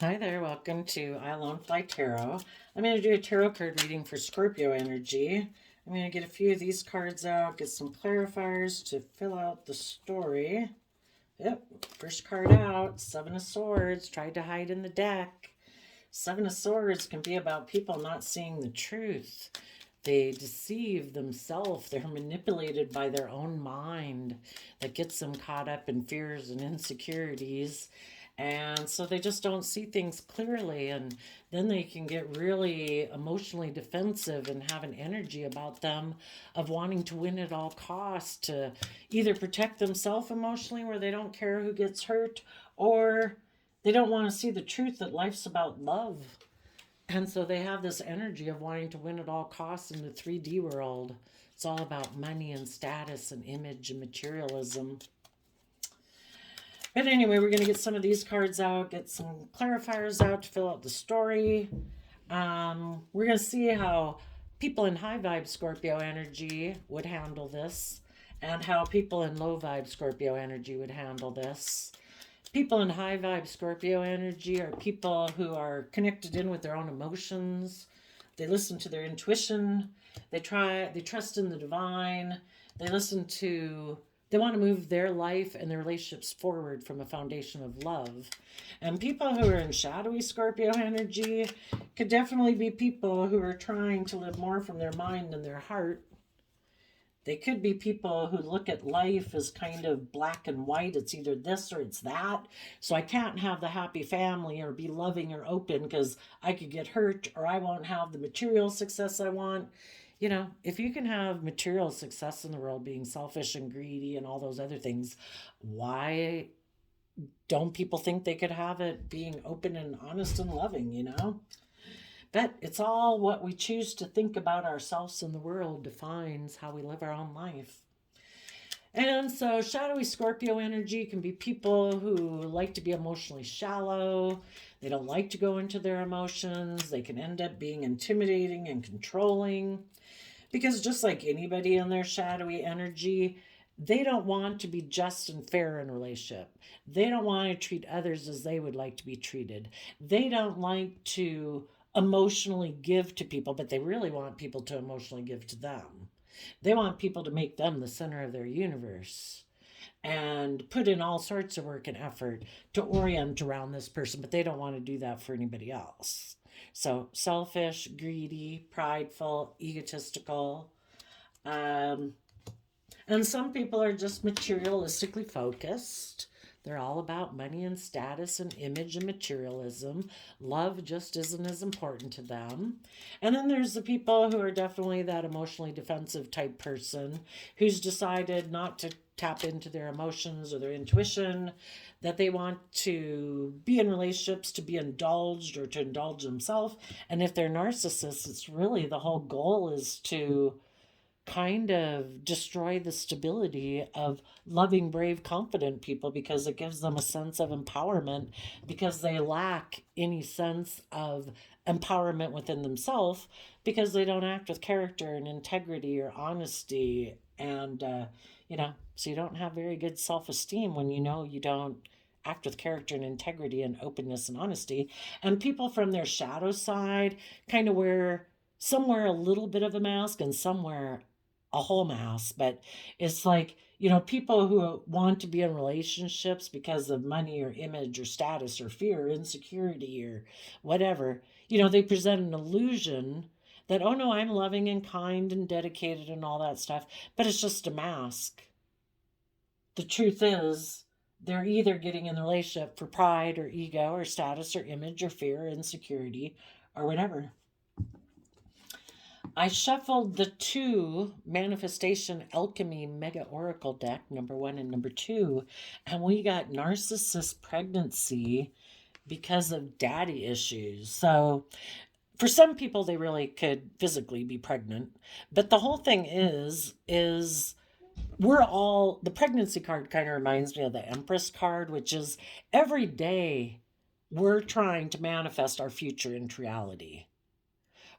Hi there, welcome to I Alone Fly Tarot. I'm going to do a tarot card reading for Scorpio energy. I'm going to get a few of these cards out, get some clarifiers to fill out the story. Yep, first card out, Seven of Swords, tried to hide in the deck. Seven of Swords can be about people not seeing the truth. They deceive themselves. They're manipulated by their own mind that gets them caught up in fears and insecurities. And so they just don't see things clearly. And then they can get really emotionally defensive and have an energy about them of wanting to win at all costs to either protect themselves emotionally, where they don't care who gets hurt, or they don't want to see the truth that life's about love. And so they have this energy of wanting to win at all costs in the 3D world. It's all about money and status and image and materialism. But anyway, we're going to get some of these cards out, get some clarifiers out to fill out the story. We're going to see how people in high vibe Scorpio energy would handle this, and how people in low vibe Scorpio energy would handle this. People in high vibe Scorpio energy are people who are connected in with their own emotions. They listen to their intuition. They trust in the divine. They want to move their life and their relationships forward from a foundation of love. And people who are in shadowy Scorpio energy could definitely be people who are trying to live more from their mind and their heart. They could be people who look at life as kind of black and white. It's either this or it's that. So I can't have the happy family or be loving or open because I could get hurt, or I won't have the material success I want. You know, if you can have material success in the world being selfish and greedy and all those other things, why don't people think they could have it being open and honest and loving? But it's all what we choose to think about ourselves and the world defines how we live our own life. And so shadowy Scorpio energy can be people who like to be emotionally shallow. They don't like to go into their emotions. They can end up being intimidating and controlling. Because just like anybody in their shadowy energy, they don't want to be just and fair in a relationship. They don't want to treat others as they would like to be treated. They don't like to emotionally give to people, but they really want people to emotionally give to them. They want people to make them the center of their universe and put in all sorts of work and effort to orient around this person, but they don't want to do that for anybody else. So selfish, greedy, prideful, egotistical. And some people are just materialistically focused. They're all about money and status and image and materialism. Love just isn't as important to them. And then there's the people who are definitely that emotionally defensive type person who's decided not to tap into their emotions or their intuition, that they want to be in relationships to be indulged or to indulge themselves. And if they're narcissists, it's really the whole goal is to kind of destroy the stability of loving, brave, confident people, because it gives them a sense of empowerment, because they lack any sense of empowerment within themselves, because they don't act with character and integrity or honesty. And, so you don't have very good self esteem when you don't act with character and integrity and openness and honesty. And people from their shadow side kind of wear somewhere a little bit of a mask and somewhere a whole mask. But it's like, people who want to be in relationships because of money or image or status or fear or insecurity or whatever, they present an illusion that, oh no, I'm loving and kind and dedicated and all that stuff, but it's just a mask. The truth is, they're either getting in the relationship for pride or ego or status or image or fear or insecurity or whatever. I shuffled the two Manifestation Alchemy Mega Oracle deck, number 1 and number 2, and we got narcissist pregnancy because of daddy issues. So for some people, they really could physically be pregnant. But the whole thing is the pregnancy card kind of reminds me of the Empress card, which is every day we're trying to manifest our future into reality.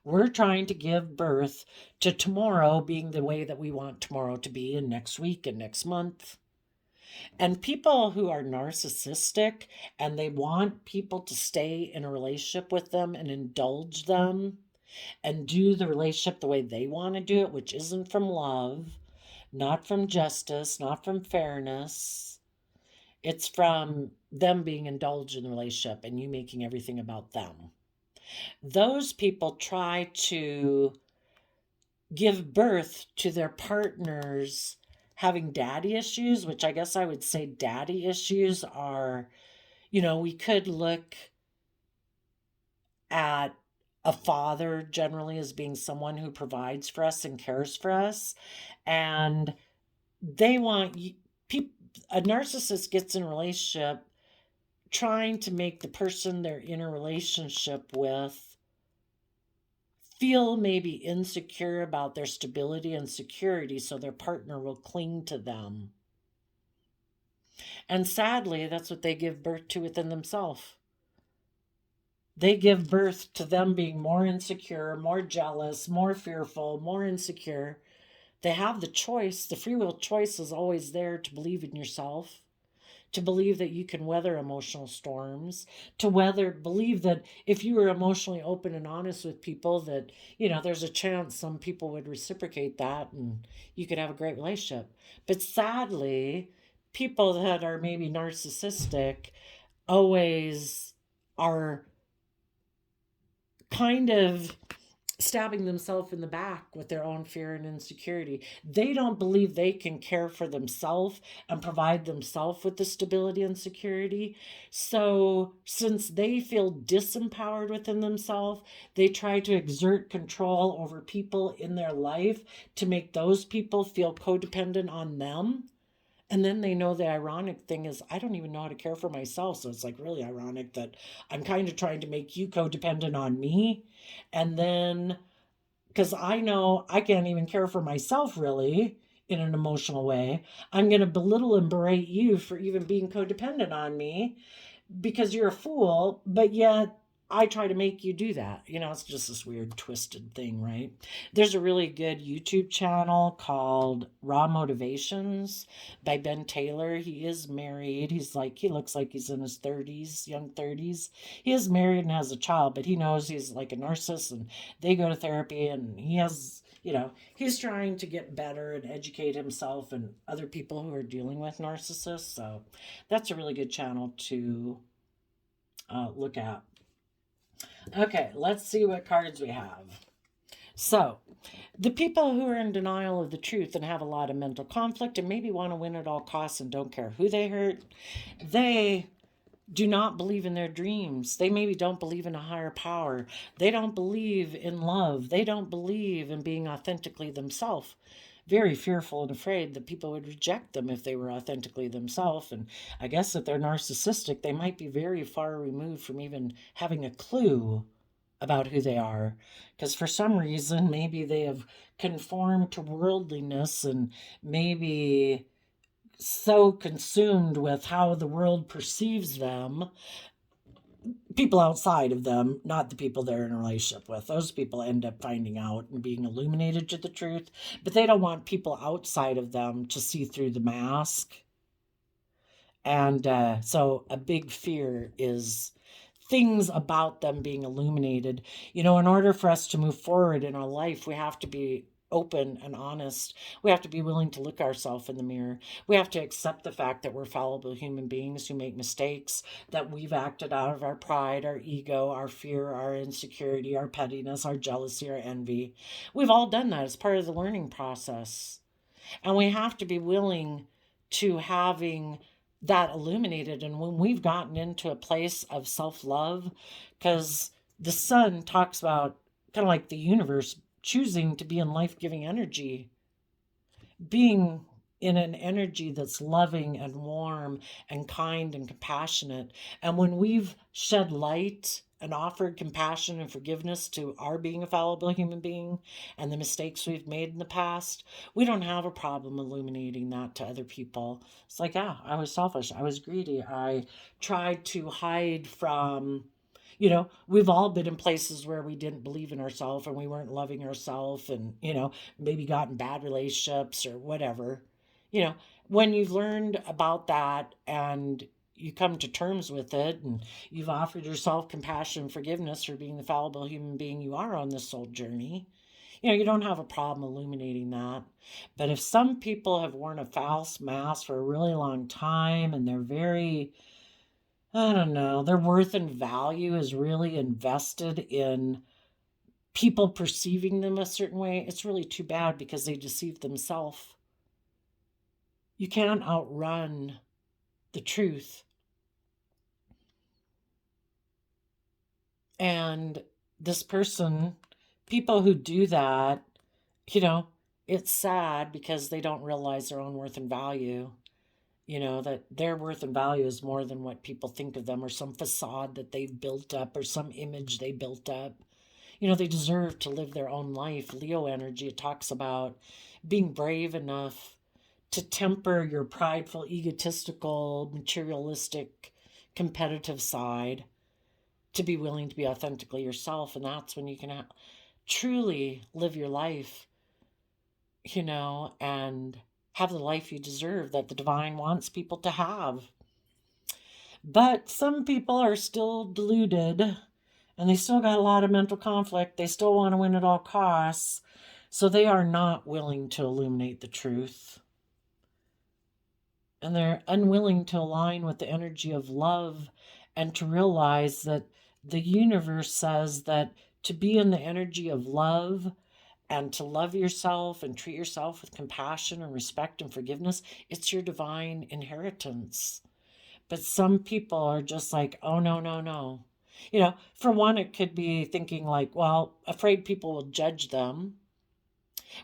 We're trying to give birth to tomorrow being the way that we want tomorrow to be, and next week and next month. And people who are narcissistic and they want people to stay in a relationship with them and indulge them and do the relationship the way they want to do it, which isn't from love, not from justice, not from fairness. It's from them being indulged in the relationship and you making everything about them. Those people try to give birth to their partners having daddy issues, which I guess I would say daddy issues are, we could look at a father generally as being someone who provides for us and cares for us. And they want a narcissist gets in a relationship trying to make the person they're in a relationship with feel maybe insecure about their stability and security so their partner will cling to them. And sadly, that's what they give birth to within themselves. They give birth to them being more insecure, more jealous, more fearful, more insecure. They have the choice. The free will choice is always there to believe in yourself, to believe that you can weather emotional storms, to believe that if you were emotionally open and honest with people, that, there's a chance some people would reciprocate that and you could have a great relationship. But sadly, people that are maybe narcissistic always are kind of stabbing themselves in the back with their own fear and insecurity. They don't believe they can care for themselves and provide themselves with the stability and security. So since they feel disempowered within themselves, they try to exert control over people in their life to make those people feel codependent on them. And then they know the ironic thing is, I don't even know how to care for myself. So it's like really ironic that I'm kind of trying to make you codependent on me. And then, because I know I can't even care for myself really in an emotional way, I'm going to belittle and berate you for even being codependent on me because you're a fool. But yet I try to make you do that. It's just this weird twisted thing, right? There's a really good YouTube channel called Raw Motivations by Ben Taylor. He is married. He looks like he's in his 30s, young 30s. He is married and has a child, but he knows he's like a narcissist and they go to therapy and he has, he's trying to get better and educate himself and other people who are dealing with narcissists. So that's a really good channel to look at. Okay, let's see what cards we have. So, the people who are in denial of the truth and have a lot of mental conflict and maybe want to win at all costs and don't care who they hurt, they do not believe in their dreams. They maybe don't believe in a higher power. They don't believe in love. They don't believe in being authentically themselves. Very fearful and afraid that people would reject them if they were authentically themselves. And I guess if they're narcissistic, they might be very far removed from even having a clue about who they are. Because for some reason, maybe they have conformed to worldliness and maybe so consumed with how the world perceives them, people outside of them, not the people they're in a relationship with. Those people end up finding out and being illuminated to the truth, but they don't want people outside of them to see through the mask. And so a big fear is things about them being illuminated. In order for us to move forward in our life, we have to be open and honest. We have to be willing to look ourselves in the mirror. We have to accept the fact that we're fallible human beings who make mistakes, that we've acted out of our pride, our ego, our fear, our insecurity, our pettiness, our jealousy, our envy. We've all done that as part of the learning process. And we have to be willing to having that illuminated. And when we've gotten into a place of self-love, because the sun talks about kind of like the universe choosing to be in life-giving energy, being in an energy that's loving and warm and kind and compassionate. And when we've shed light and offered compassion and forgiveness to our being a fallible human being and the mistakes we've made in the past, we don't have a problem illuminating that to other people. It's like, I was selfish. I was greedy. I tried to hide from, we've all been in places where we didn't believe in ourselves and we weren't loving ourselves and, maybe got in bad relationships or whatever, when you've learned about that and you come to terms with it and you've offered yourself compassion and forgiveness for being the fallible human being you are on this soul journey, you don't have a problem illuminating that. But if some people have worn a false mask for a really long time and they're very, I don't know, their worth and value is really invested in people perceiving them a certain way, it's really too bad because they deceive themselves. You can't outrun the truth. And this person, people who do that, it's sad because they don't realize their own worth and value. That their worth and value is more than what people think of them or some facade that they've built up or some image they built up. They deserve to live their own life. Leo energy, it talks about being brave enough to temper your prideful, egotistical, materialistic, competitive side, to be willing to be authentically yourself. And that's when you can truly live your life, and have the life you deserve that the divine wants people to have. But some people are still deluded and they still got a lot of mental conflict. They still want to win at all costs. So they are not willing to illuminate the truth. And they're unwilling to align with the energy of love and to realize that the universe says that to be in the energy of love and to love yourself and treat yourself with compassion and respect and forgiveness, it's your divine inheritance. But some people are just like, oh, no, no, no. For one, it could be thinking like, well, afraid people will judge them.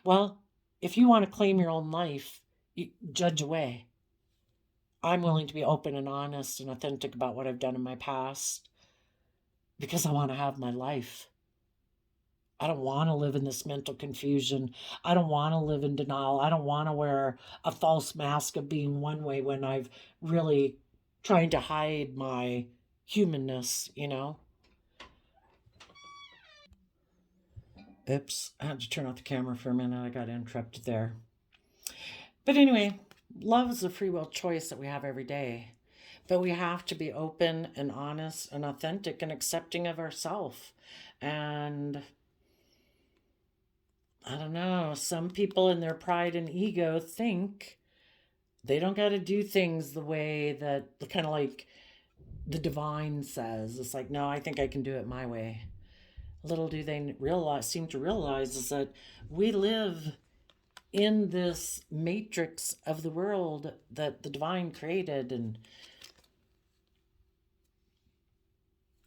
Well, if you want to claim your own life, you judge away. I'm willing to be open and honest and authentic about what I've done in my past because I want to have my life. I don't want to live in this mental confusion. I don't want to live in denial. I don't want to wear a false mask of being one way when I've really trying to hide my humanness, Oops, I had to turn off the camera for a minute. I got interrupted there. But anyway, love is a free will choice that we have every day. But we have to be open and honest and authentic and accepting of ourselves. And I don't know, some people in their pride and ego think they don't got to do things the way that kind of like the divine says. It's like, no, I think I can do it my way. Little do they seem to realize is that we live in this matrix of the world that the divine created. And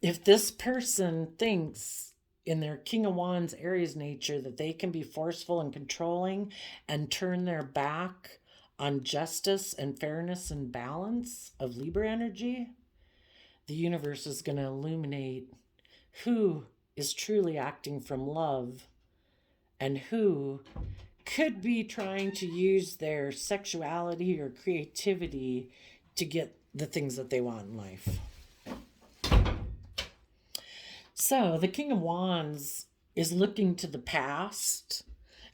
if this person thinks in their King of Wands Aries nature that they can be forceful and controlling and turn their back on justice and fairness and balance of Libra energy, the universe is going to illuminate who is truly acting from love and who could be trying to use their sexuality or creativity to get the things that they want in life. So the King of Wands is looking to the past,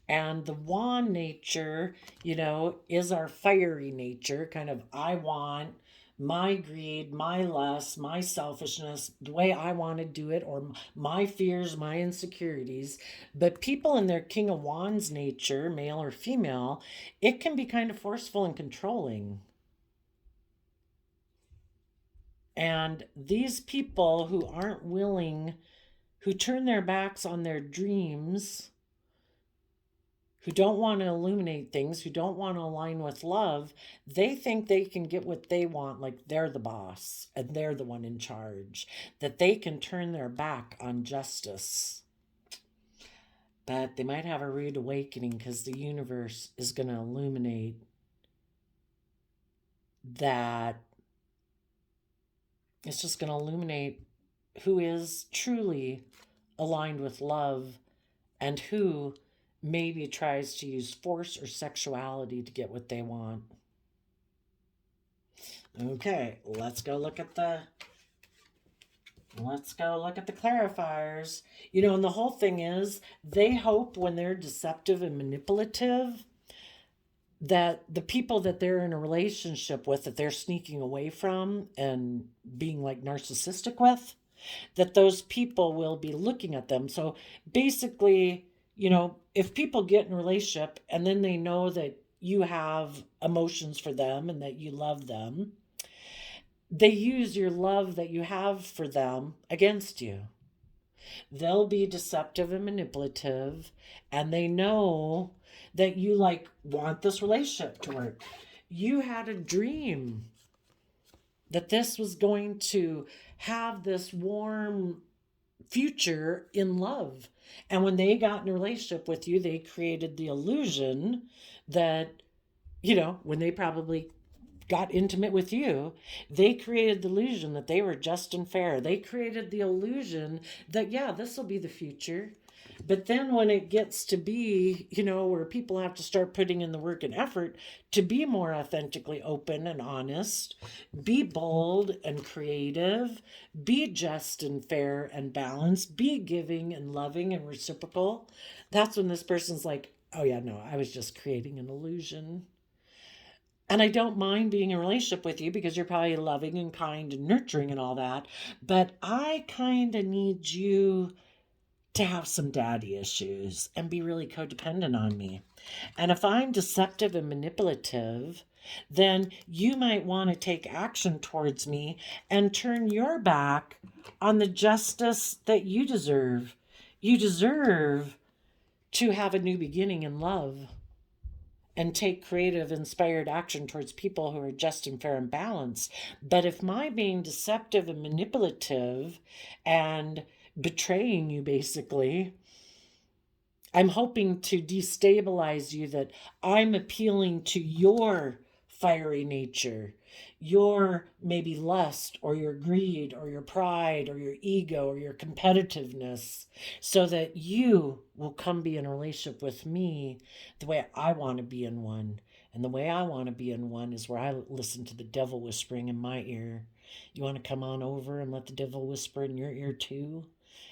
and the wand nature, is our fiery nature, kind of I want, my greed, my lust, my selfishness, the way I want to do it, or my fears, my insecurities. But people in their King of Wands nature, male or female, it can be kind of forceful and controlling. And these people who aren't willing, who turn their backs on their dreams, who don't want to illuminate things, who don't want to align with love, they think they can get what they want, like they're the boss and they're the one in charge, that they can turn their back on justice. But they might have a rude awakening because the universe is going to illuminate that. It's just going to illuminate who is truly aligned with love and who maybe tries to use force or sexuality to get what they want. Okay, let's go look at the clarifiers. And the whole thing is they hope when they're deceptive and manipulative that the people that they're in a relationship with, that they're sneaking away from and being like narcissistic with, that those people will be looking at them. So basically, if people get in a relationship and then they know that you have emotions for them and that you love them, they use your love that you have for them against you. They'll be deceptive and manipulative, and they know that you like want this relationship to work. You had a dream that this was going to have this warm future in love. And when they got in a relationship with you, they created the illusion that, when they probably got intimate with you, they created the illusion that they were just and fair. They created the illusion that, yeah, this will be the future. But then when it gets to be, where people have to start putting in the work and effort to be more authentically open and honest, be bold and creative, be just and fair and balanced, be giving and loving and reciprocal, that's when this person's like, oh yeah, no, I was just creating an illusion. And I don't mind being in a relationship with you because you're probably loving and kind and nurturing and all that. But I kind of need you to have some daddy issues and be really codependent on me. And if I'm deceptive and manipulative, then you might want to take action towards me and turn your back on the justice that you deserve. You deserve to have a new beginning in love and take creative, inspired action towards people who are just and fair and balanced. But if my being deceptive and manipulative and betraying you, basically, I'm hoping to destabilize you, that I'm appealing to your fiery nature, your maybe lust or your greed or your pride or your ego or your competitiveness, so that you will come be in a relationship with me the way I want to be in one. And the way I want to be in one is where I listen to the devil whispering in my ear. You want to come on over and let the devil whisper in your ear too?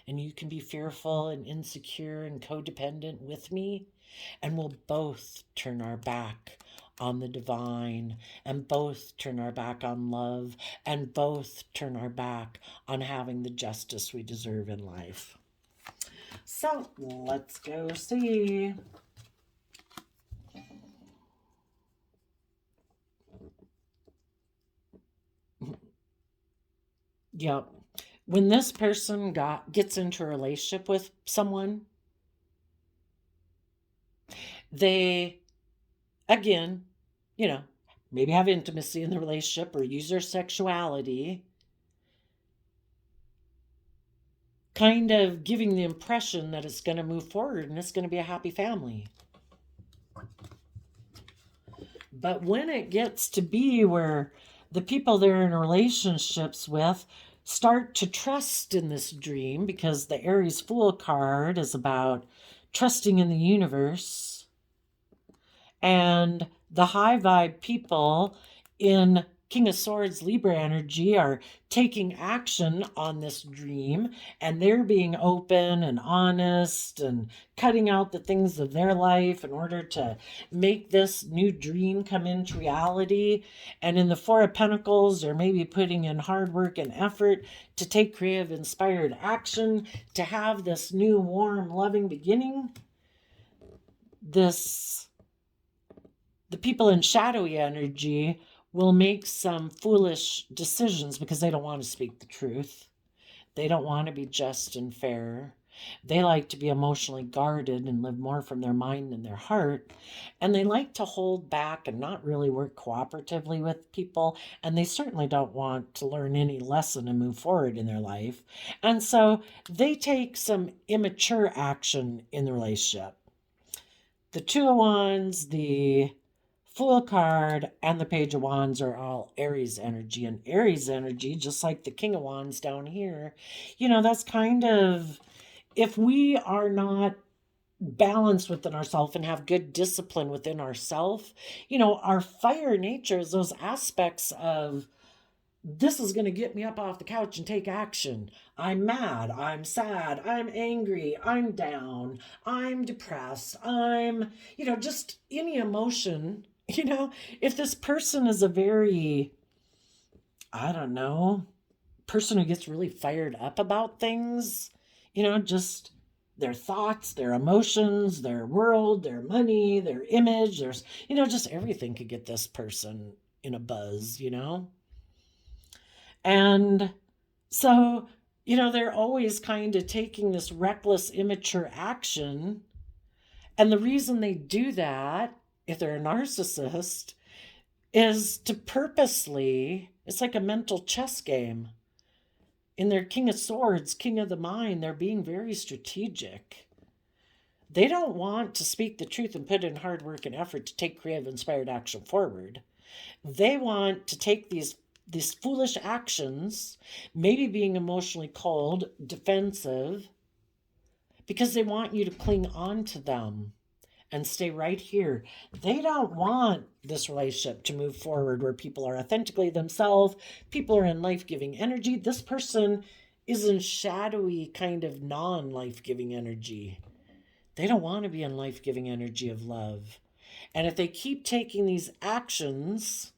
And you can be fearful and insecure and codependent with me, and we'll both turn our back on the divine, and both turn our back on love, and both turn our back on having the justice we deserve in life. So let's go see. Yep. When this person gets into a relationship with someone, they, again, maybe have intimacy in the relationship or use their sexuality, kind of giving the impression that it's going to move forward and it's going to be a happy family. But when it gets to be where the people they're in relationships with start to trust in this dream, because the Aries Fool card is about trusting in the universe, and the high vibe people in King of Swords Libra energy are taking action on this dream, and they're being open and honest and cutting out the things of their life in order to make this new dream come into reality. And in the Four of Pentacles, they're maybe putting in hard work and effort to take creative, inspired action to have this new, warm, loving beginning. The people in shadowy energy will make some foolish decisions because they don't want to speak the truth. They don't want to be just and fair. They like to be emotionally guarded and live more from their mind than their heart. And they like to hold back and not really work cooperatively with people. And they certainly don't want to learn any lesson and move forward in their life. And so they take some immature action in the relationship. The Two of Wands, the Fool card, and the Page of Wands are all Aries energy. And Aries energy, just like the King of Wands down here, that's kind of, if we are not balanced within ourselves and have good discipline within ourselves, our fire nature is those aspects of, this is going to get me up off the couch and take action. I'm mad. I'm sad. I'm angry. I'm down. I'm depressed. I'm, just any emotion You know, if this person is a very, I don't know, person who gets really fired up about things, just their thoughts, their emotions, their world, their money, their image, there's, just everything could get this person in a buzz. And so, they're always kind of taking this reckless, immature action. And the reason they do that, if they're a narcissist, is to purposely, it's like a mental chess game. In their King of Swords, King of the Mind, they're being very strategic. They don't want to speak the truth and put in hard work and effort to take creative, inspired action forward. They want to take these foolish actions, maybe being emotionally cold, defensive, because they want you to cling on to them and stay right here. They don't want this relationship to move forward where people are authentically themselves, people are in life-giving energy. This person is in shadowy kind of non-life-giving energy. They don't want to be in life-giving energy of love. And if they keep taking these actions,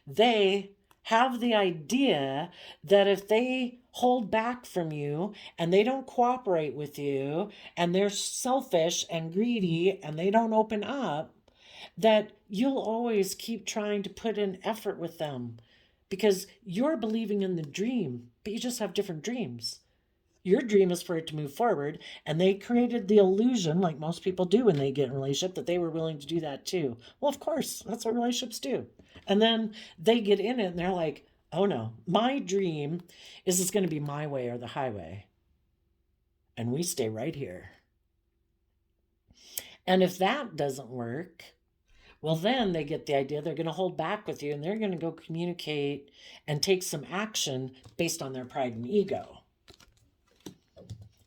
they have the idea that if they hold back from you and they don't cooperate with you and they're selfish and greedy and they don't open up, that you'll always keep trying to put in effort with them because you're believing in the dream, but you just have different dreams. Your dream is for it to move forward, and they created the illusion, like most people do when they get in a relationship, that they were willing to do that too. Well, of course, that's what relationships do. And then they get in it and they're like, oh no, my dream is it's going to be my way or the highway. And we stay right here. And if that doesn't work, well, then they get the idea they're going to hold back with you and they're going to go communicate and take some action based on their pride and ego.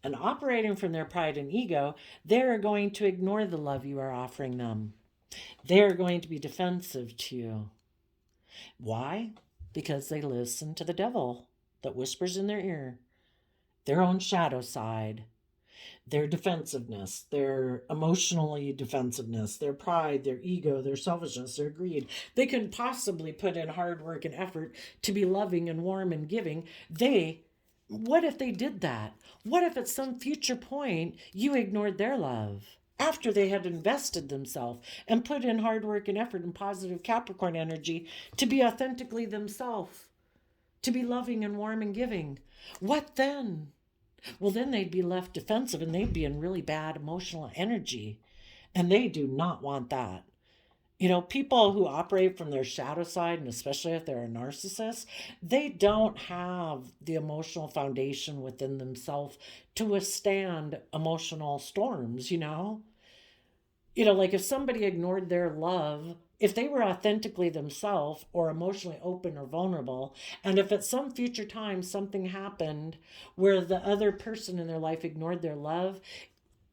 And operating from their pride and ego, they're going to ignore the love you are offering them. They're going to be defensive to you. Why? Because they listen to the devil that whispers in their ear, their own shadow side, their defensiveness, their emotionally defensiveness, their pride, their ego, their selfishness, their greed. They couldn't possibly put in hard work and effort to be loving and warm and giving. What if they did that? What if at some future point you ignored their love after they had invested themselves and put in hard work and effort and positive Capricorn energy to be authentically themselves, to be loving and warm and giving? What then? Well, then they'd be left defensive and they'd be in really bad emotional energy. And they do not want that. People who operate from their shadow side, and especially if they're a narcissist, they don't have the emotional foundation within themselves to withstand emotional storms. Like if somebody ignored their love, if they were authentically themselves or emotionally open or vulnerable, and if at some future time something happened where the other person in their life ignored their love,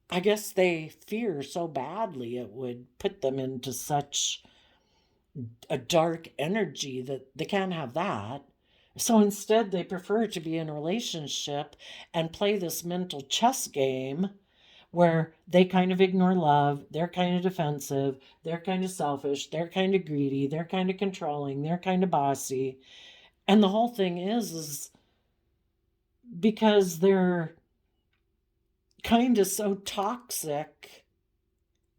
I guess they fear so badly it would put them into such a dark energy that they can't have that. So instead, they prefer to be in a relationship and play this mental chess game where they kind of ignore love, they're kind of defensive, they're kind of selfish, they're kind of greedy, they're kind of controlling, they're kind of bossy. And the whole thing is because they're kind of so toxic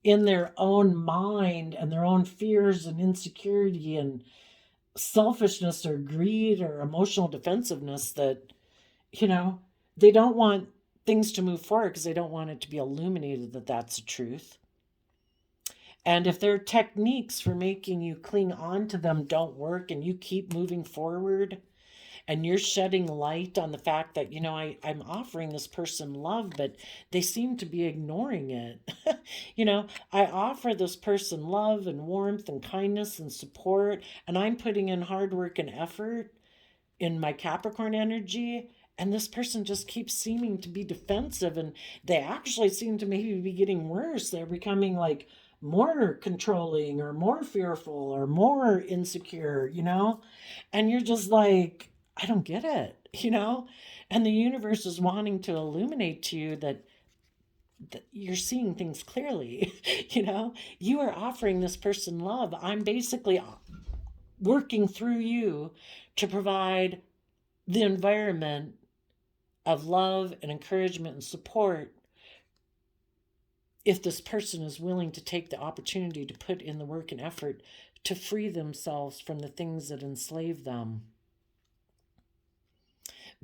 in their own mind and their own fears and insecurity and selfishness or greed or emotional defensiveness that, they don't want things to move forward because they don't want it to be illuminated that that's the truth. And if their techniques for making you cling on to them don't work and you keep moving forward, and you're shedding light on the fact that, I'm offering this person love, but they seem to be ignoring it. I offer this person love and warmth and kindness and support, and I'm putting in hard work and effort in my Capricorn energy, and this person just keeps seeming to be defensive, and they actually seem to maybe be getting worse. They're becoming like more controlling or more fearful or more insecure, and you're just like, I don't get it, and the universe is wanting to illuminate to you that you're seeing things clearly. You are offering this person love. I'm basically working through you to provide the environment of love and encouragement and support if this person is willing to take the opportunity to put in the work and effort to free themselves from the things that enslave them.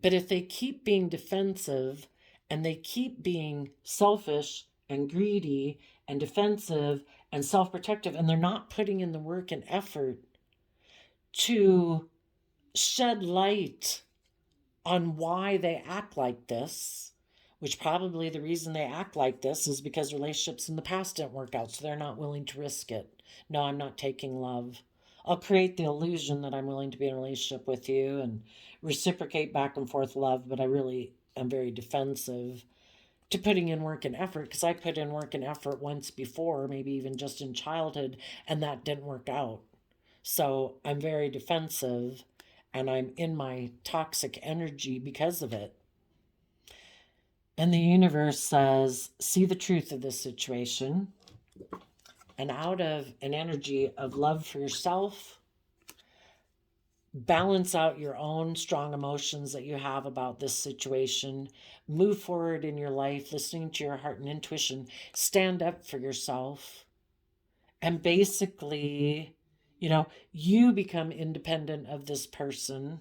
But if they keep being defensive and they keep being selfish and greedy and defensive and self-protective, and they're not putting in the work and effort to shed light on why they act like this, which probably the reason they act like this is because relationships in the past didn't work out, so they're not willing to risk it. No, I'm not taking love. I'll create the illusion that I'm willing to be in a relationship with you and reciprocate back and forth love, but I really am very defensive to putting in work and effort, because I put in work and effort once before, maybe even just in childhood, and that didn't work out. So I'm very defensive and I'm in my toxic energy because of it. And the universe says, see the truth of this situation. And out of an energy of love for yourself, balance out your own strong emotions that you have about this situation. Move forward in your life, listening to your heart and intuition. Stand up for yourself. And basically, you become independent of this person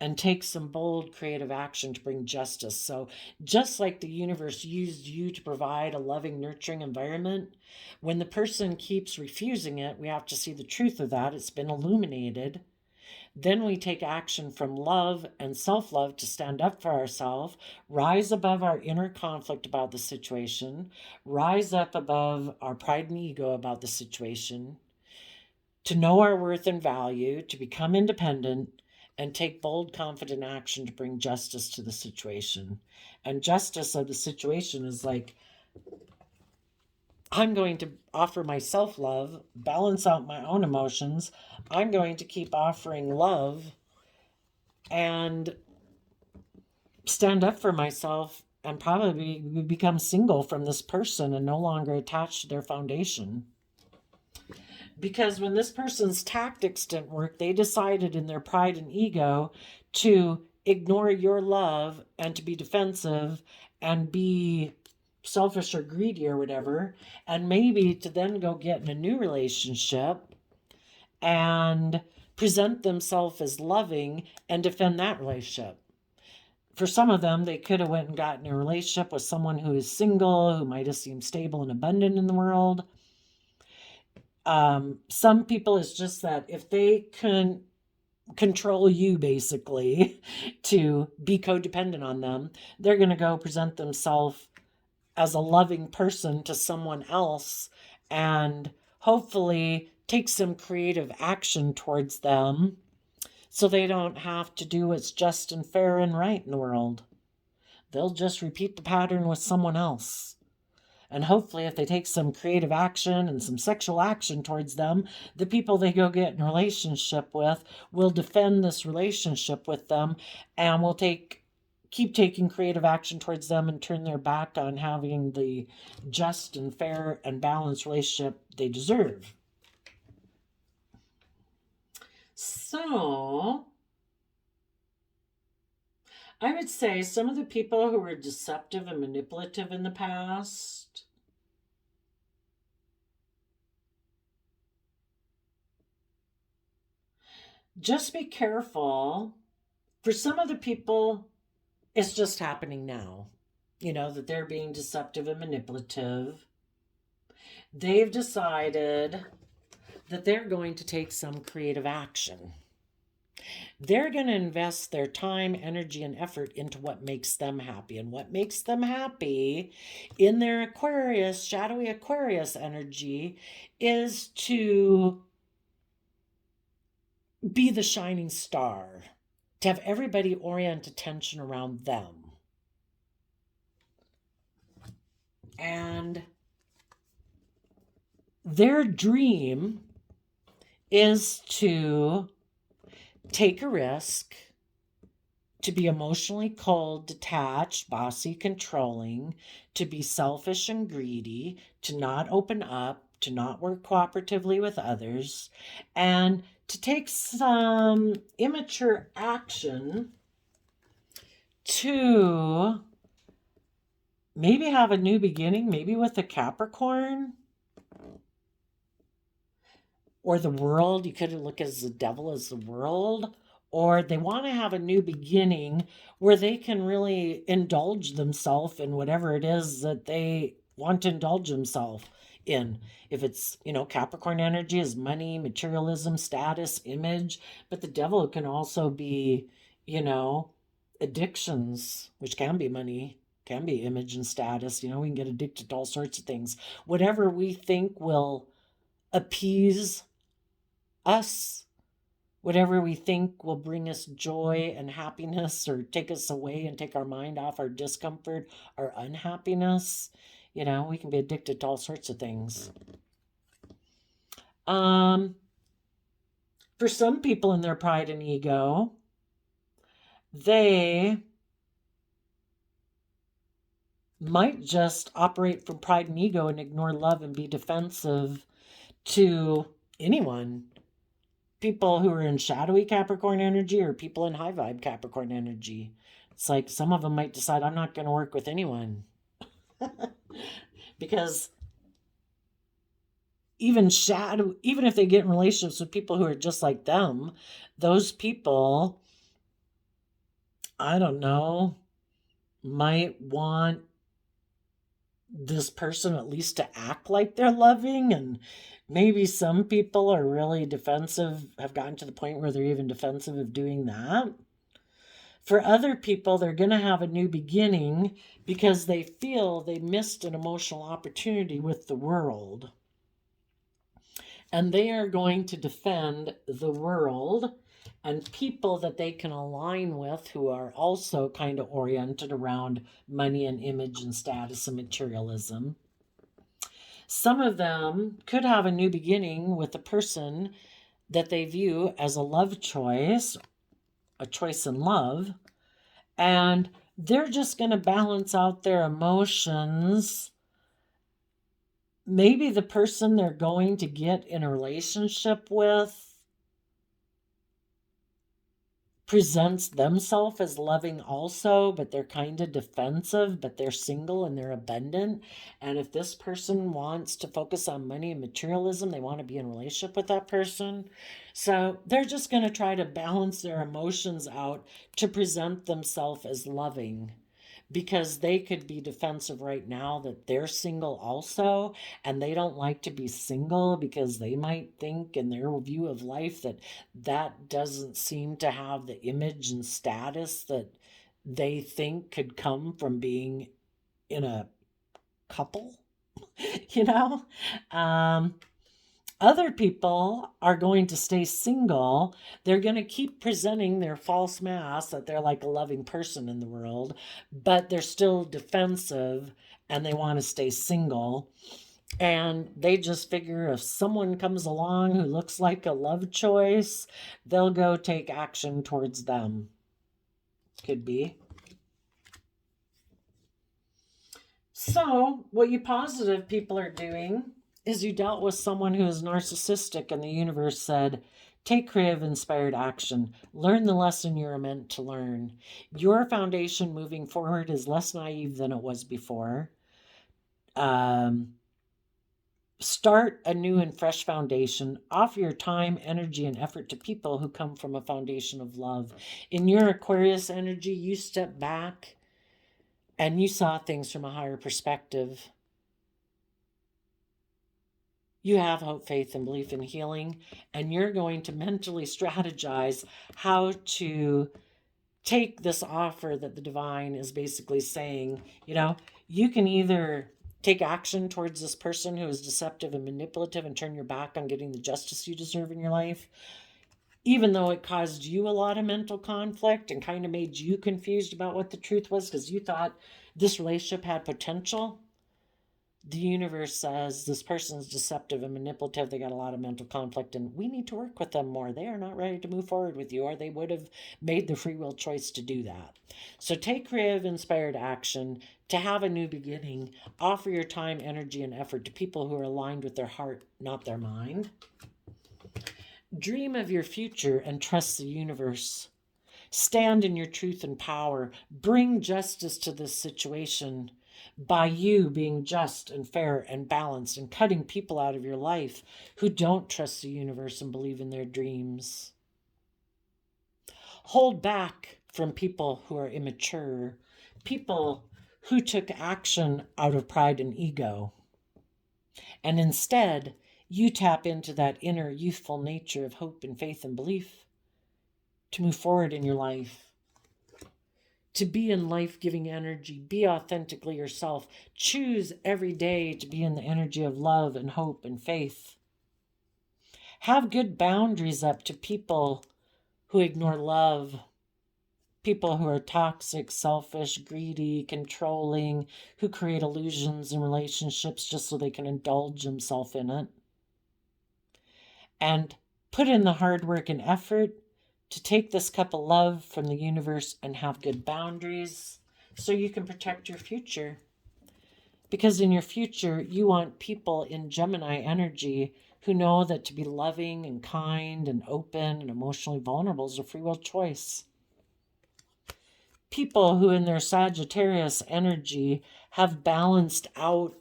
and take some bold creative action to bring justice. So just like the universe used you to provide a loving, nurturing environment, when the person keeps refusing it, we have to see the truth of that. It's been illuminated. Then we take action from love and self-love to stand up for ourselves, rise above our inner conflict about the situation, rise up above our pride and ego about the situation, to know our worth and value, to become independent, and take bold, confident action to bring justice to the situation. And justice of the situation is like, I'm going to offer myself love, balance out my own emotions. I'm going to keep offering love and stand up for myself and probably become single from this person and no longer attached to their foundation. Because when this person's tactics didn't work, they decided in their pride and ego to ignore your love and to be defensive and be selfish or greedy or whatever, and maybe to then go get in a new relationship and present themselves as loving and defend that relationship. For some of them, they could have went and gotten a relationship with someone who is single, who might have seemed stable and abundant in the world. Some people, it's just that if they can control you basically to be codependent on them, they're going to go present themselves as a loving person to someone else and hopefully take some creative action towards them so they don't have to do what's just and fair and right in the world. They'll just repeat the pattern with someone else. And hopefully if they take some creative action and some sexual action towards them, the people they go get in a relationship with will defend this relationship with them and will keep taking creative action towards them and turn their back on having the just and fair and balanced relationship they deserve. So I would say some of the people who were deceptive and manipulative in the past, just be careful. For some of the people, it's just happening now, that they're being deceptive and manipulative. They've decided that they're going to take some creative action. They're going to invest their time, energy, and effort into what makes them happy. And what makes them happy in their Aquarius, shadowy Aquarius energy, is to be the shining star, to have everybody orient attention around them. And their dream is to take a risk, to be emotionally cold, detached, bossy, controlling, to be selfish and greedy, to not open up, to not work cooperatively with others, and to take some immature action to maybe have a new beginning, maybe with a Capricorn or the world. You could look as the devil as the world, or they want to have a new beginning where they can really indulge themselves in whatever it is that they want to indulge themselves in. If it's, Capricorn energy is money, materialism, status, image, but the devil can also be, addictions, which can be money, can be image and status. We can get addicted to all sorts of things. Whatever we think will appease us, whatever we think will bring us joy and happiness or take us away and take our mind off our discomfort, our unhappiness. We can be addicted to all sorts of things. For some people in their pride and ego, they might just operate from pride and ego and ignore love and be defensive to anyone. People who are in shadowy Capricorn energy or people in high vibe Capricorn energy. It's like some of them might decide, I'm not going to work with anyone. Because even if they get in relationships with people who are just like them, those people, I don't know, might want this person at least to act like they're loving. And maybe some people are really defensive, have gotten to the point where they're even defensive of doing that. For other people, they're going to have a new beginning because they feel they missed an emotional opportunity with the world. And they are going to defend the world and people that they can align with who are also kind of oriented around money and image and status and materialism. Some of them could have a new beginning with a person that they view as a love choice, a choice in love, and they're just going to balance out their emotions. Maybe the person they're going to get in a relationship with presents themselves as loving also, but they're kind of defensive, but they're single and they're abundant. And if this person wants to focus on money and materialism, they want to be in a relationship with that person. So they're just going to try to balance their emotions out to present themselves as loving, because they could be defensive right now that they're single also, and they don't like to be single because they might think in their view of life that doesn't seem to have the image and status that they think could come from being in a couple, you know? Other people are going to stay single. They're going to keep presenting their false mask that they're like a loving person in the world, but they're still defensive and they want to stay single. And they just figure if someone comes along who looks like a love choice, they'll go take action towards them. Could be. So, what you positive people are doing is you dealt with someone who is narcissistic and the universe said, take creative inspired action. Learn the lesson you're meant to learn. Your foundation moving forward is less naive than it was before. Start a new and fresh foundation. Offer your time, energy, and effort to people who come from a foundation of love. In your Aquarius energy, you step back and you saw things from a higher perspective. You have hope, faith, and belief in healing, and you're going to mentally strategize how to take this offer that the divine is basically saying. You can either take action towards this person who is deceptive and manipulative and turn your back on getting the justice you deserve in your life, even though it caused you a lot of mental conflict and kind of made you confused about what the truth was because you thought this relationship had potential. The universe says this person is deceptive and manipulative. They got a lot of mental conflict, and we need to work with them more. They are not ready to move forward with you, or they would have made the free will choice to do that. So take creative, inspired action to have a new beginning. Offer your time, energy, and effort to people who are aligned with their heart, not their mind. Dream of your future and trust the universe. Stand in your truth and power. Bring justice to this situation by you being just and fair and balanced and cutting people out of your life who don't trust the universe and believe in their dreams. Hold back from people who are immature, people who took action out of pride and ego. And instead, you tap into that inner youthful nature of hope and faith and belief to move forward in your life. To be in life-giving energy, be authentically yourself. Choose every day to be in the energy of love and hope and faith. Have good boundaries up to people who ignore love, people who are toxic, selfish, greedy, controlling, who create illusions in relationships just so they can indulge themselves in it. And put in the hard work and effort to take this cup of love from the universe and have good boundaries so you can protect your future. Because in your future, you want people in Gemini energy who know that to be loving and kind and open and emotionally vulnerable is a free will choice. People who in their Sagittarius energy have balanced out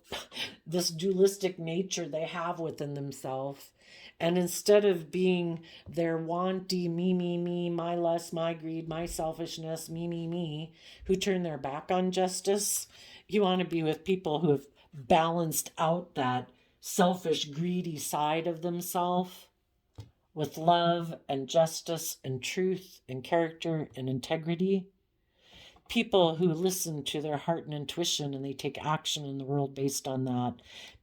this dualistic nature they have within themselves. And instead of being their wanty, me, my lust, my greed, my selfishness, me, who turn their back on justice, you want to be with people who have balanced out that selfish, greedy side of themselves with love and justice and truth and character and integrity. People who listen to their heart and intuition and they take action in the world based on that.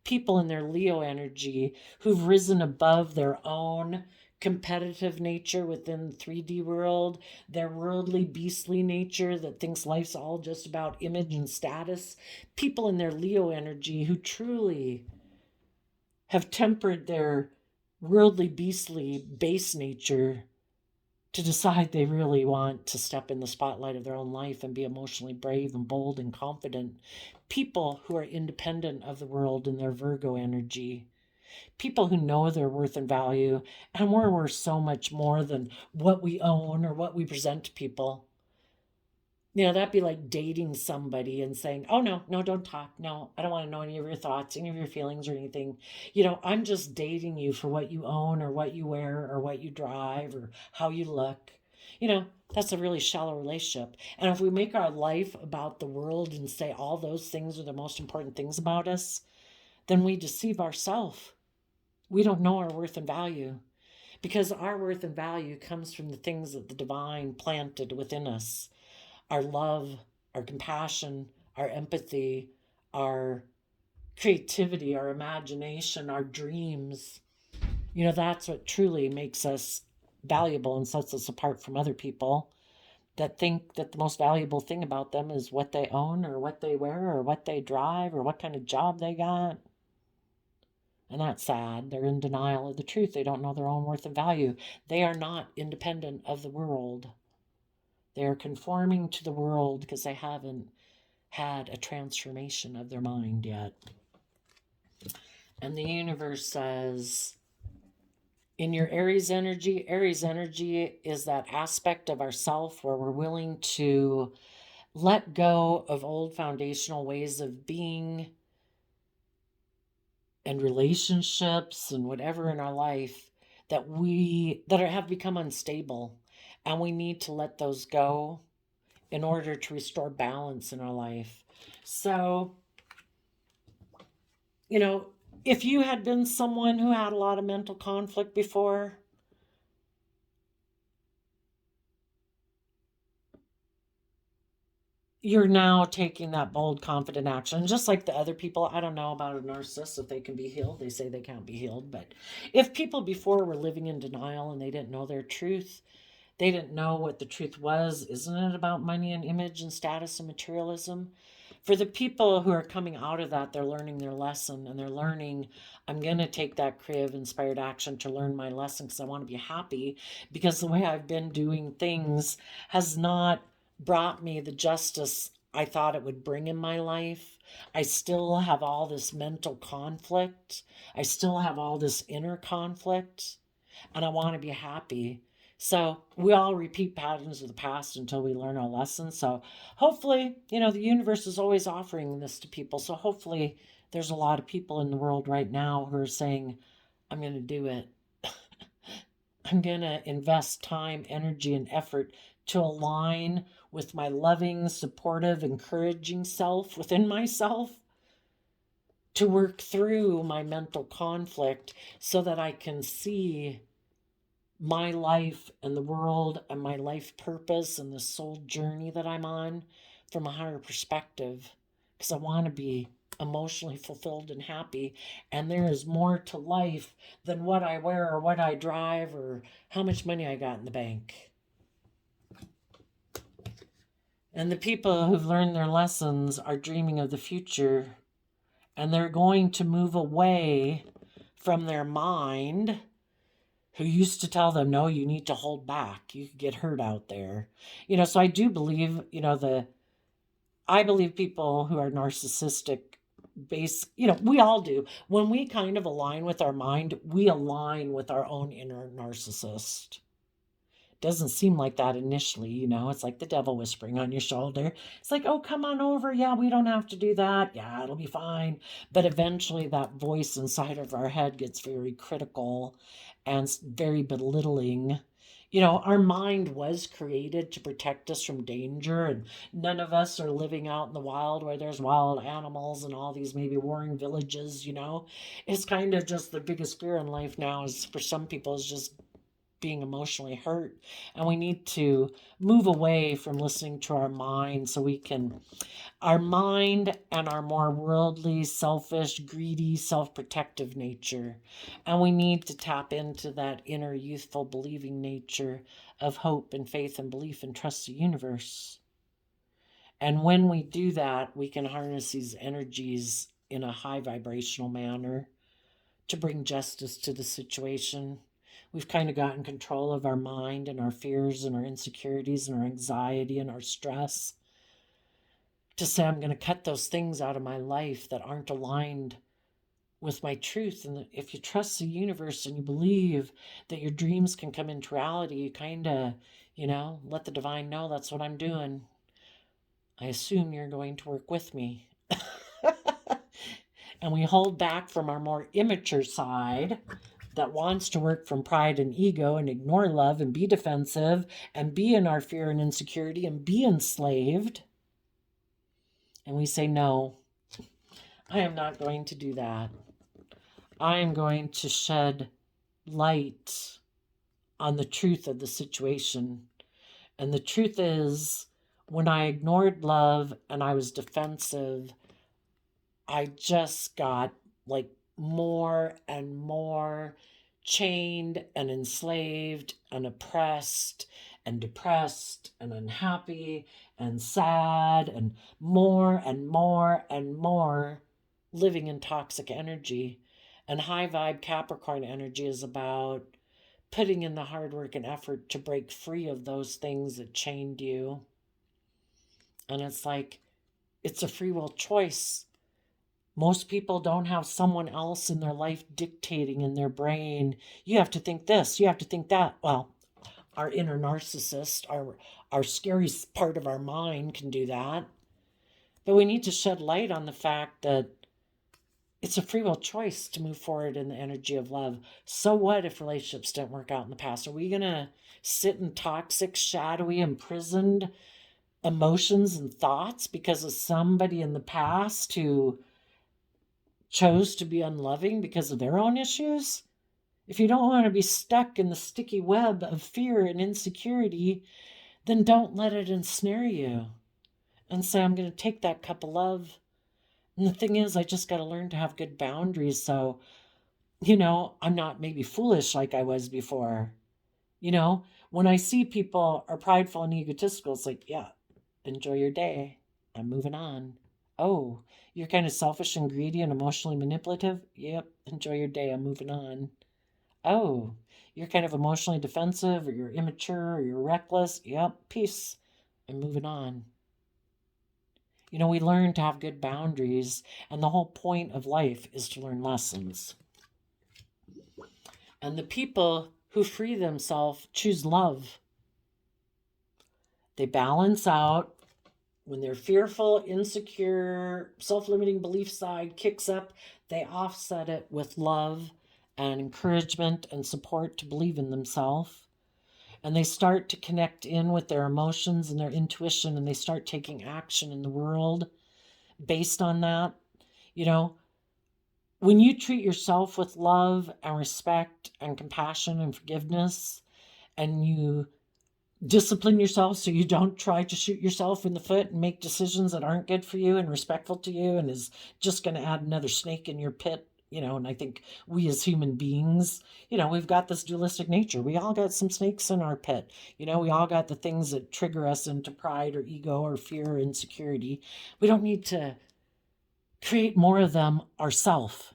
People in their Leo energy who've risen above their own competitive nature within the 3D world, their worldly, beastly nature that thinks life's all just about image and status. People in their Leo energy who truly have tempered their worldly, beastly, base nature to decide they really want to step in the spotlight of their own life and be emotionally brave and bold and confident. People who are independent of the world in their Virgo energy. People who know their worth and value, and we're worth so much more than what we own or what we present to people. You know, that'd be like dating somebody and saying, oh, no, don't talk. No, I don't want to know any of your thoughts, any of your feelings or anything. You know, I'm just dating you for what you own or what you wear or what you drive or how you look. You know, that's a really shallow relationship. And if we make our life about the world and say all those things are the most important things about us, then we deceive ourselves. We don't know our worth and value because our worth and value comes from the things that the divine planted within us. Our love, our compassion, our empathy, our creativity, our imagination, our dreams. You know, that's what truly makes us valuable and sets us apart from other people that think that the most valuable thing about them is what they own or what they wear or what they drive or what kind of job they got. And that's sad. They're in denial of the truth. They don't know their own worth and value. They are not independent of the world. They are conforming to the world because they haven't had a transformation of their mind yet. And the universe says, in your Aries energy is that aspect of ourself where we're willing to let go of old foundational ways of being and relationships and whatever in our life that have become unstable. And we need to let those go in order to restore balance in our life. So, you know, if you had been someone who had a lot of mental conflict before, you're now taking that bold, confident action. Just like the other people, I don't know about a narcissist, if they can be healed. They say they can't be healed. But if people before were living in denial and they didn't know their truth, they didn't know what the truth was. Isn't it about money and image and status and materialism? for the people who are coming out of that, they're learning their lesson and they're learning, I'm going to take that creative inspired action to learn my lesson because I want to be happy, because the way I've been doing things has not brought me the justice I thought it would bring in my life. I still have all this mental conflict. I still have all this inner conflict, and I want to be happy. So we all repeat patterns of the past until we learn our lesson. So hopefully, the universe is always offering this to people. So hopefully there's a lot of people in the world right now who are saying, I'm going to do it. I'm going to invest time, energy, and effort to align with my loving, supportive, encouraging self within myself, to work through my mental conflict so that I can see my life and the world and my life purpose and the soul journey that I'm on from a higher perspective, because I want to be emotionally fulfilled and happy. And there is more to life than what I wear or what I drive or how much money I got in the bank. And the people who've learned their lessons are dreaming of the future, and they're going to move away from their mind, who used to tell them, no, you need to hold back. You could get hurt out there. So I do believe, I believe people who are narcissistic we all do. When we kind of align with our mind, we align with our own inner narcissist. Doesn't seem like that initially, it's like the devil whispering on your shoulder. It's like, oh, come on over. Yeah, we don't have to do that. Yeah, it'll be fine. But eventually that voice inside of our head gets very critical and very belittling. Our mind was created to protect us from danger, and none of us are living out in the wild where there's wild animals and all these maybe warring villages. It's kind of just the biggest fear in life now is, for some people, is just being emotionally hurt. And we need to move away from listening to our mind so our mind and our more worldly, selfish, greedy, self-protective nature. And we need to tap into that inner youthful believing nature of hope and faith and belief and trust the universe. And when we do that, we can harness these energies in a high vibrational manner to bring justice to the situation. We've kind of gotten control of our mind and our fears and our insecurities and our anxiety and our stress to say, I'm going to cut those things out of my life that aren't aligned with my truth. And if you trust the universe and you believe that your dreams can come into reality, you kind of, let the divine know that's what I'm doing. I assume you're going to work with me. And we hold back from our more immature side that wants to work from pride and ego and ignore love and be defensive and be in our fear and insecurity and be enslaved. And we say, no, I am not going to do that. I am going to shed light on the truth of the situation. And the truth is, when I ignored love and I was defensive, I just got more and more chained and enslaved and oppressed and depressed and unhappy and sad and more and more and more living in toxic energy. And high vibe Capricorn energy is about putting in the hard work and effort to break free of those things that chained you. And it's a free will choice. Most people don't have someone else in their life dictating in their brain, you have to think this, you have to think that. Well, our inner narcissist, our scary part of our mind can do that. But we need to shed light on the fact that it's a free will choice to move forward in the energy of love. So what if relationships didn't work out in the past? Are we going to sit in toxic, shadowy, imprisoned emotions and thoughts because of somebody in the past who chose to be unloving because of their own issues? If you don't want to be stuck in the sticky web of fear and insecurity, then don't let it ensnare you. And say, I'm going to take that cup of love. And the thing is, I just got to learn to have good boundaries. So, I'm not maybe foolish like I was before. When I see people are prideful and egotistical, it's like, yeah, enjoy your day. I'm moving on. Oh, you're kind of selfish and greedy and emotionally manipulative? Yep, enjoy your day. I'm moving on. Oh, you're kind of emotionally defensive, or you're immature, or you're reckless? Yep, peace. I'm moving on. We learn to have good boundaries, and the whole point of life is to learn lessons. And the people who free themselves choose love. They balance out. When their fearful, insecure, self-limiting belief side kicks up, they offset it with love and encouragement and support to believe in themselves. And they start to connect in with their emotions and their intuition, and they start taking action in the world based on that. When you treat yourself with love and respect and compassion and forgiveness, and you discipline yourself so you don't try to shoot yourself in the foot and make decisions that aren't good for you and respectful to you and is just going to add another snake in your pit. And I think we as human beings, we've got this dualistic nature. We all got some snakes in our pit. We all got the things that trigger us into pride or ego or fear or insecurity. We don't need to create more of them ourselves,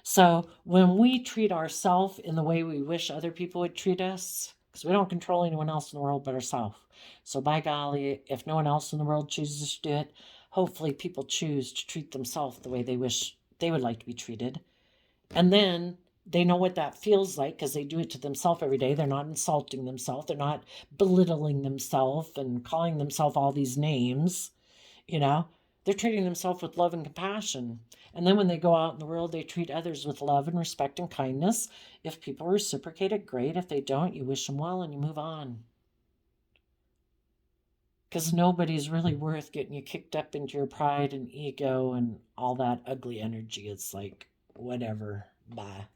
So when we treat ourselves in the way we wish other people would treat us, because we don't control anyone else in the world but ourselves. So by golly, if no one else in the world chooses to do it, hopefully people choose to treat themselves the way they wish they would like to be treated. And then they know what that feels like because they do it to themselves every day. They're not insulting themselves. They're not belittling themselves and calling themselves all these names, They're treating themselves with love and compassion. And then when they go out in the world, they treat others with love and respect and kindness. If people reciprocate it, great. If they don't, you wish them well and you move on. Because nobody's really worth getting you kicked up into your pride and ego and all that ugly energy. It's like, whatever, bye.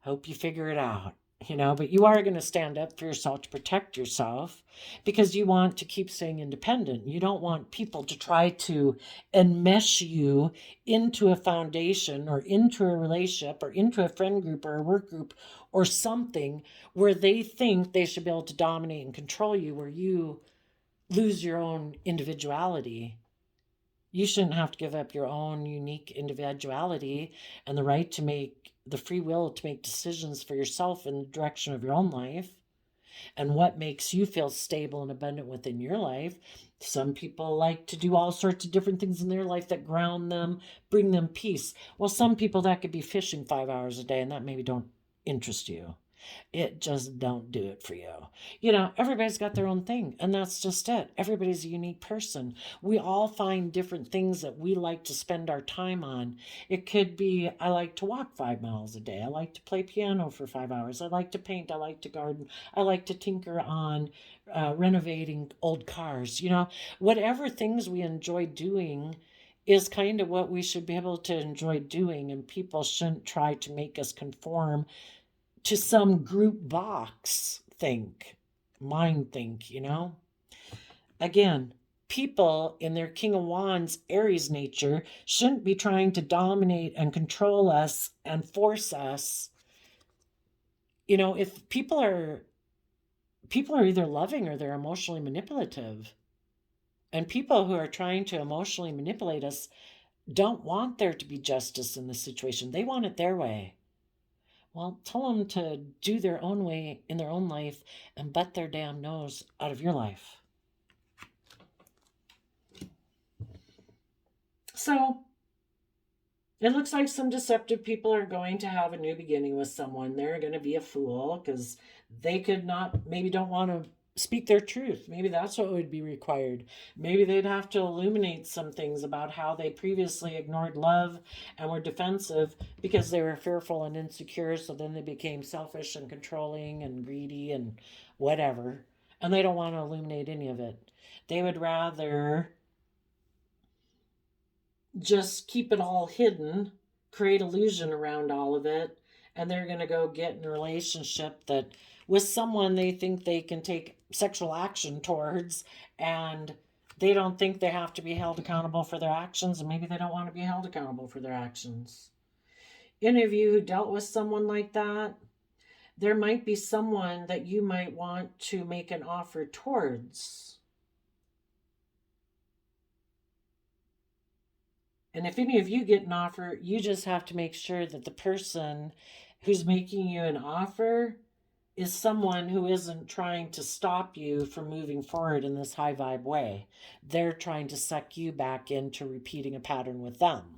Hope you figure it out. But you are going to stand up for yourself to protect yourself because you want to keep staying independent. You don't want people to try to enmesh you into a foundation or into a relationship or into a friend group or a work group or something where they think they should be able to dominate and control you, where you lose your own individuality. You shouldn't have to give up your own unique individuality and the right to make the free will to make decisions for yourself in the direction of your own life and what makes you feel stable and abundant within your life. Some people like to do all sorts of different things in their life that ground them, bring them peace. Well, some people that could be fishing 5 hours a day and that maybe don't interest you. It just don't do it for you. Everybody's got their own thing, and that's just it. Everybody's a unique person. We all find different things that we like to spend our time on. It could be, I like to walk 5 miles a day. I like to play piano for 5 hours. I like to paint. I like to garden. I like to tinker on renovating old cars. Whatever things we enjoy doing is kind of what we should be able to enjoy doing, and people shouldn't try to make us conform to some group box mind think. Again, people in their King of Wands Aries nature shouldn't be trying to dominate and control us and force us. If people are either loving or they're emotionally manipulative. And people who are trying to emotionally manipulate us don't want there to be justice in the situation. They want it their way. Well, tell them to do their own way in their own life and butt their damn nose out of your life. So, it looks like some deceptive people are going to have a new beginning with someone. They're going to be a fool because they could not, maybe don't want to speak their truth. Maybe that's what would be required. Maybe they'd have to illuminate some things about how they previously ignored love and were defensive because they were fearful and insecure. So then they became selfish and controlling and greedy and whatever. And they don't want to illuminate any of it. They would rather just keep it all hidden, create illusion around all of it, and they're going to go get in a relationship that with someone they think they can take sexual action towards, and they don't think they have to be held accountable for their actions, and maybe they don't want to be held accountable for their actions. Any of you who dealt with someone like that, there might be someone that you might want to make an offer towards. And if any of you get an offer, you just have to make sure that the person who's making you an offer is someone who isn't trying to stop you from moving forward in this high vibe way. They're trying to suck you back into repeating a pattern with them.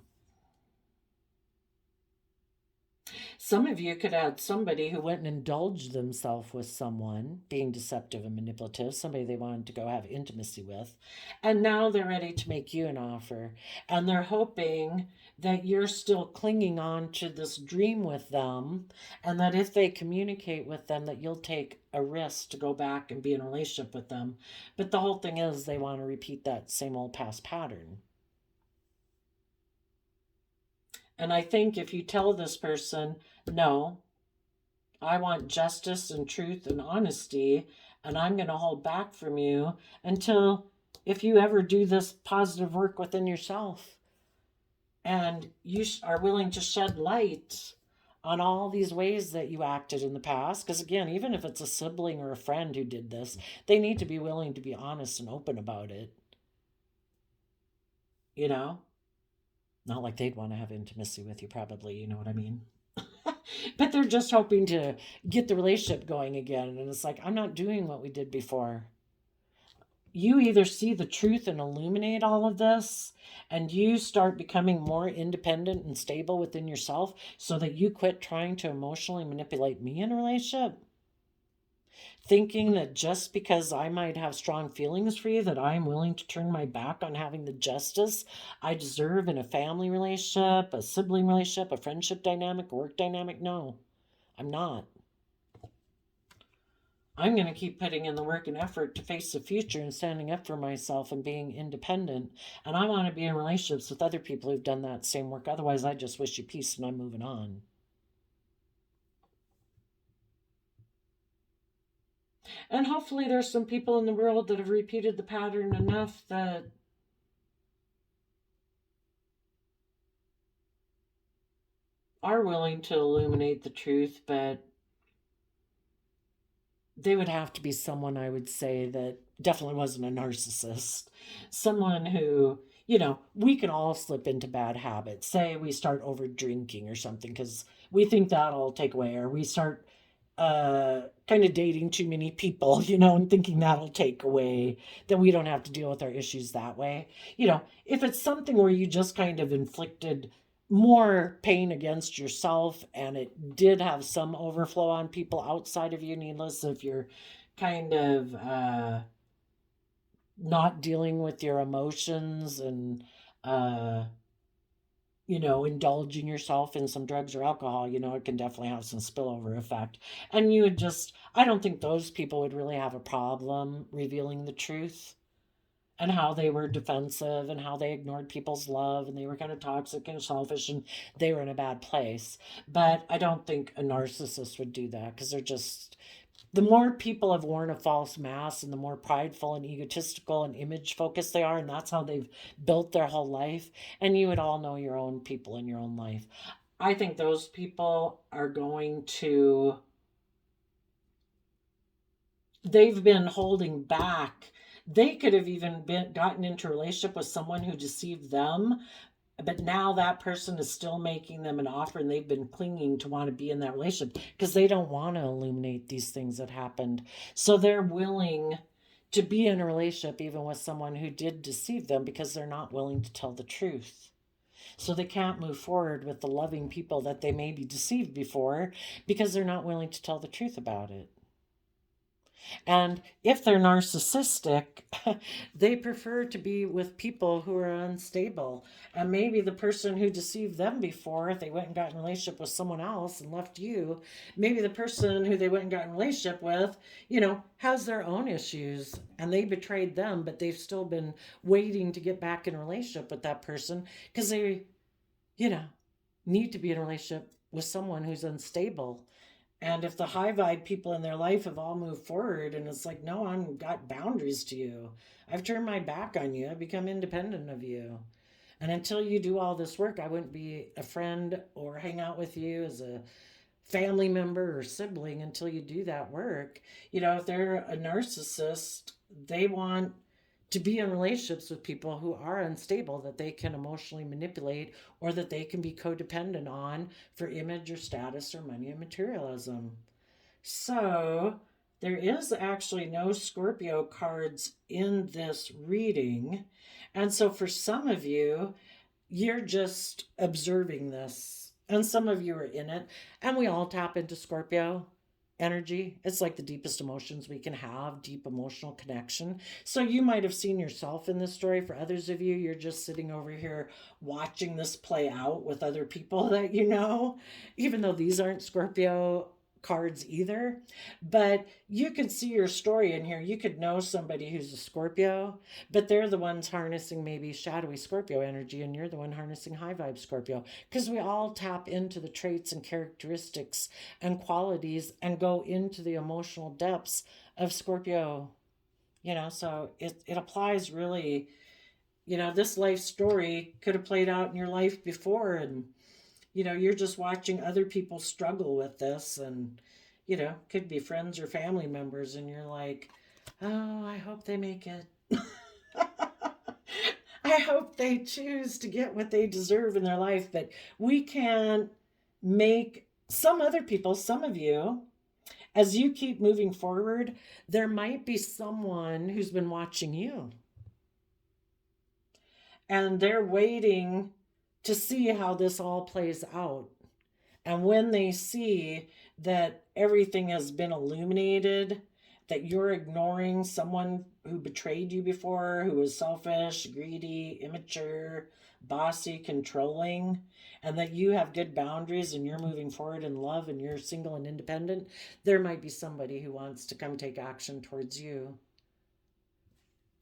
Some of you could add somebody who went and indulged themselves with someone, being deceptive and manipulative, somebody they wanted to go have intimacy with, and now they're ready to make you an offer. And they're hoping that you're still clinging on to this dream with them, and that if they communicate with them, that you'll take a risk to go back and be in a relationship with them. But the whole thing is they want to repeat that same old past pattern. And I think if you tell this person, no, I want justice and truth and honesty, and I'm going to hold back from you until if you ever do this positive work within yourself and you are willing to shed light on all these ways that you acted in the past. Because again, even if it's a sibling or a friend who did this, they need to be willing to be honest and open about it. You know? Not like they'd want to have intimacy with you, probably, you know what I mean? But they're just hoping to get the relationship going again. And it's like, I'm not doing what we did before. You either see the truth and illuminate all of this, and you start becoming more independent and stable within yourself so that you quit trying to emotionally manipulate me in a relationship. Thinking that just because I might have strong feelings for you, that I'm willing to turn my back on having the justice I deserve in a family relationship, a sibling relationship, a friendship dynamic, a work dynamic. No, I'm not. I'm going to keep putting in the work and effort to face the future and standing up for myself and being independent. And I want to be in relationships with other people who've done that same work. Otherwise, I just wish you peace and I'm moving on. And hopefully there's some people in the world that have repeated the pattern enough that are willing to illuminate the truth, but they would have to be someone, I would say, that definitely wasn't a narcissist. Someone who, we can all slip into bad habits. Say we start over drinking or something because we think that'll take away, or we start kind of dating too many people, and thinking that'll take away, that we don't have to deal with our issues that way. If it's something where you just kind of inflicted more pain against yourself and it did have some overflow on people outside of you, needless if you're kind of not dealing with your emotions and indulging yourself in some drugs or alcohol, it can definitely have some spillover effect. And I don't think those people would really have a problem revealing the truth and how they were defensive and how they ignored people's love and they were kind of toxic and selfish and they were in a bad place. But I don't think a narcissist would do that because they're just, the more people have worn a false mask and the more prideful and egotistical and image focused they are, and that's how they've built their whole life. And you would all know your own people in your own life. I think those people are going to, they've been holding back. They could have even gotten into a relationship with someone who deceived them, but now that person is still making them an offer and they've been clinging to want to be in that relationship because they don't want to illuminate these things that happened. So they're willing to be in a relationship even with someone who did deceive them because they're not willing to tell the truth. So they can't move forward with the loving people that they may be deceived before because they're not willing to tell the truth about it. And if they're narcissistic, they prefer to be with people who are unstable. And maybe the person who deceived them before, if they went and got in a relationship with someone else and left you, maybe the person who they went and got in a relationship with, has their own issues and they betrayed them, but they've still been waiting to get back in a relationship with that person because they, need to be in a relationship with someone who's unstable. And if the high vibe people in their life have all moved forward and it's like, no, I've got boundaries to you. I've turned my back on you. I've become independent of you. And until you do all this work, I wouldn't be a friend or hang out with you as a family member or sibling until you do that work. If they're a narcissist, they want to be in relationships with people who are unstable, that they can emotionally manipulate, or that they can be codependent on for image or status or money and materialism. So there is actually no Scorpio cards in this reading. And so for some of you, you're just observing this. And some of you are in it. And we all tap into Scorpio energy. It's like the deepest emotions we can have, deep emotional connection. So you might have seen yourself in this story. For others of you, you're just sitting over here watching this play out with other people that you know, even though these aren't Scorpio cards either. But you could see your story in here. You could know somebody who's a Scorpio, but they're the ones harnessing maybe shadowy Scorpio energy, and you're the one harnessing high vibe Scorpio, because we all tap into the traits and characteristics and qualities and go into the emotional depths of Scorpio. So it applies really. This life story could have played out in your life before, and you're just watching other people struggle with this, and could be friends or family members, and you're like, oh, I hope they make it. I hope they choose to get what they deserve in their life. But we can make some other people, some of you, as you keep moving forward, there might be someone who's been watching you, and they're waiting to see how this all plays out. And when they see that everything has been illuminated, that you're ignoring someone who betrayed you before, who was selfish, greedy, immature, bossy, controlling, and that you have good boundaries and you're moving forward in love and you're single and independent, there might be somebody who wants to come take action towards you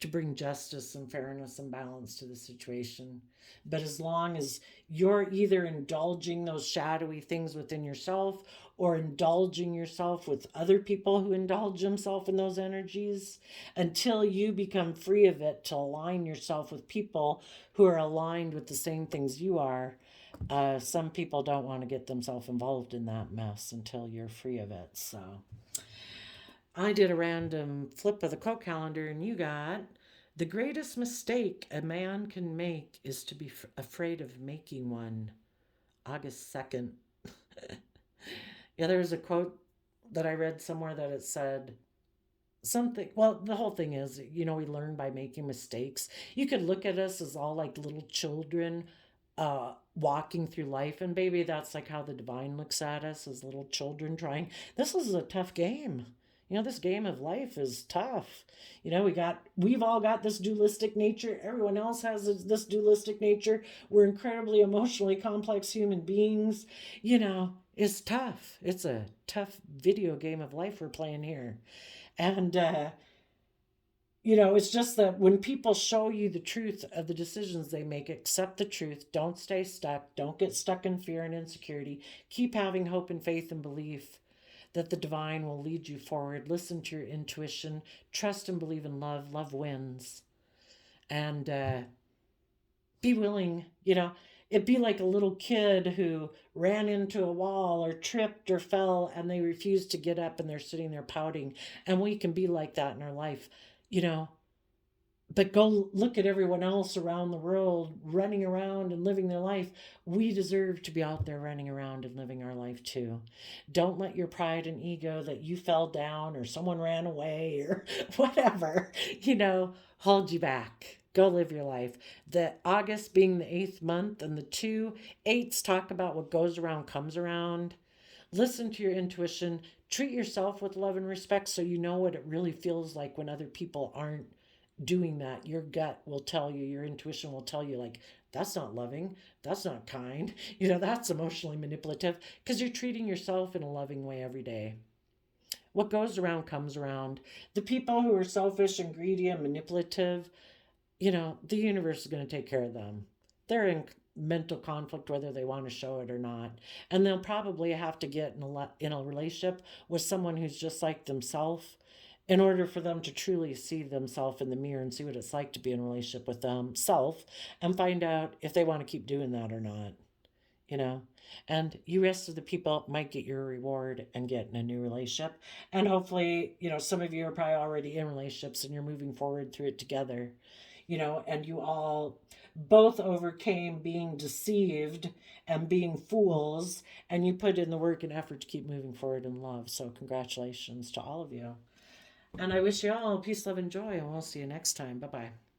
to bring justice and fairness and balance to the situation. But as long as you're either indulging those shadowy things within yourself or indulging yourself with other people who indulge themselves in those energies, until you become free of it to align yourself with people who are aligned with the same things you are, some people don't want to get themselves involved in that mess until you're free of it. So I did a random flip of the co-calendar, and you got, the greatest mistake a man can make is to be afraid of making one. August 2nd. Yeah, there was a quote that I read somewhere that it said something. Well, the whole thing is, we learn by making mistakes. You could look at us as all like little children walking through life, and baby, that's like how the divine looks at us, as little children trying. This is a tough game. This game of life is tough. We've all got this dualistic nature. Everyone else has this dualistic nature. We're incredibly emotionally complex human beings. It's tough. It's a tough video game of life we're playing here. And, it's just that when people show you the truth of the decisions they make, accept the truth. Don't stay stuck. Don't get stuck in fear and insecurity. Keep having hope and faith and belief that the divine will lead you forward. Listen to your intuition. Trust and believe in love. Love wins. And be willing, it'd be like a little kid who ran into a wall or tripped or fell, and they refused to get up, and they're sitting there pouting. And we can be like that in our life, But go look at everyone else around the world running around and living their life. We deserve to be out there running around and living our life too. Don't let your pride and ego that you fell down or someone ran away or whatever, hold you back. Go live your life. The August being the 8th month, and the 2/8s talk about what goes around comes around. Listen to your intuition. Treat yourself with love and respect so you know what it really feels like when other people aren't doing that. Your gut will tell you, your intuition will tell you, like, that's not loving, that's not kind, that's emotionally manipulative, because you're treating yourself in a loving way every day. What goes around comes around. The people who are selfish and greedy and manipulative, the universe is going to take care of them. They're in mental conflict whether they want to show it or not, and they'll probably have to get in a relationship with someone who's just like themselves in order for them to truly see themselves in the mirror and see what it's like to be in a relationship with themselves, and find out if they want to keep doing that or not. you know. And you rest of the people might get your reward and get in a new relationship. And hopefully, you know, some of you are probably already in relationships and you're moving forward through it together, you know, and you all both overcame being deceived and being fools, and you put in the work and effort to keep moving forward in love. So, congratulations to all of you. And I wish you all peace, love, and joy, and we'll see you next time. Bye bye.